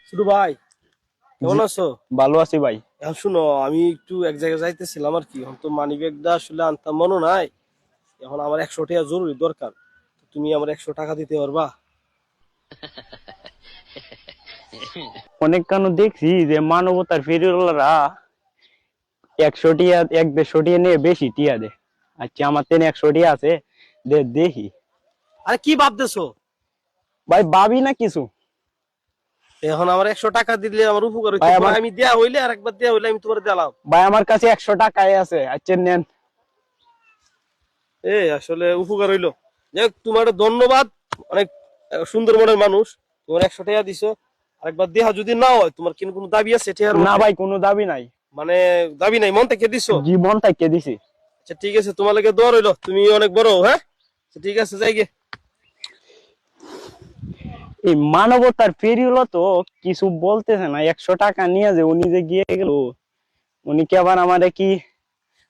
শুধু ভাই, কেমন জি, আছো? ভালো আছি ভাই। এখন শুনো, আমি একটু এক জায়গায় যাইতেছিলাম আর কি। এখন তো মানি ব্যাগটা আসলে আনতাম মনে নাই। এখন আমার 100 টাকা জরুরি দরকার। তুমি আমার 100 টাকা দিতে পারবা? অনেক কেন দেখছি যে মানবতার ফেরিওয়ালারা 100 টিয়া 1-150 টিয়া নিয়ে বেশি টিয়া দে। আচ্ছা, আমার তেন 100 টিয়া আছে, দেখি। আরে কি ভাবতেছো? ভাই ভাবি না কিছু। এখন আমার 100 টাকা দিলে আমার উপকার হইতো, ভাই পরে আমার আমি দেয়া হইলে আর একবার দেয়া হইলে আমি তোমার দিলাম। ভাই আমার কাছে 100 টাকাই আছে, আচ্ছা নেন। আসলে উপকার হইলো। যাই হোক, তোমার ধন্যবাদ। অনেক সুন্দর মনের মানুষ। তোমার 100 টাকা দিছো। আরেকবার দেয়া যদি না হয়, তোমার কিন্তু কোনো দাবি আছে টিয়ার না মধ্যে? ভাই, কোনো দাবি নাই। মানে দাবি নাই, মন থেকে দিছো? জীবন তাকে দিছি। আচ্ছা ঠিক আছে, তোমার লাগে দোয়া রইলো। তুমি অনেক বড়, হ্যাঁ? আচ্ছা, ঠিক আছে, যাই গে। এই মানবতার ফেরিওয়ালা তো কিছু বলতেছে না। 100 টাকা নিয়ে যে উনি যে গিয়ে গেল, উনি কি আবার আমারে কি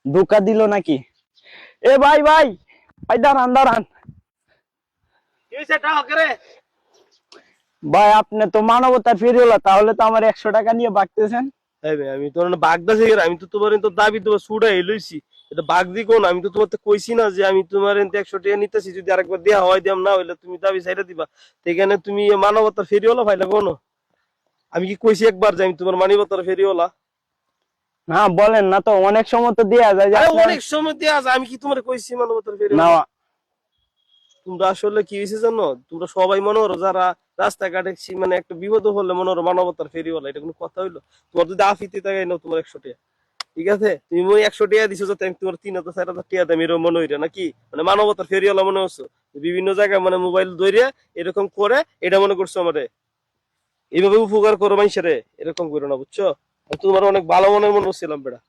ধোকা দিল নাকি? এ ভাই ভাই, ভাই দাঁড়ান দাঁড়ান। কি হইছে, টাকা করে? ভাই আপনি তো মানবতার ফেরিওয়ালা, তাহলে তো আমার 100 টাকা নিয়ে বাগতেছেন। এই ভাই, আমি তো বাগদা থেকে আমি তো তোমার তো দাবি তোমার সুডাই লইছি। এটা বাগদি কোন? আমি তো তোমার কইছি না যে আমি তোমার 100 টাকা নিতেছি, যদি আরেকবার দেয়া হয় দিয়াম, না হইলে তুমি দাবি ছাইড়া দিবা। তো এখানে তুমি মানবতার ফেরিওয়ালা ভাইলা কোনো? আমি কি কইছি একবার যে আমি তোমার মানবতার ফেরিওয়ালা? না বলেন না তো, অনেক সময় তো দেয়া যায় যে আরে আপনার। অনেক সময় দেয়া যায়, আমি কি তোমার কইছি মানবতার না ফেরিওয়ালা? তোমরা আসলে কি হয়েছে জানো? তোমরা সবাই মনে করো যারা রাস্তাঘাটে মানে একটা বিপদ হলে মনে করো মানবতার ফেরিওয়ালা, এটা কোনো কথা হইলো? তোমার যদি আফিতে থাকে নাও তোমার 100 টাকা, ঠিক আছে? তুমি ওই 100 টাকা দিছো যাতে আমি তোমার 3,000 4,000 টাকা দাম এরকম মনে হইরে নাকি? মানে মানবতার ফেরিওয়ালা মনে হচ্ছে? বিভিন্ন জায়গায় মানে মোবাইল ধরে এরকম করে, এটা মনে করছো আমারে? এইভাবে উপকার করো মানুষের, এরকম করো না, বুঝছো? আমি তোমার অনেক ভালো মনের মনে হচ্ছিলাম বেটা।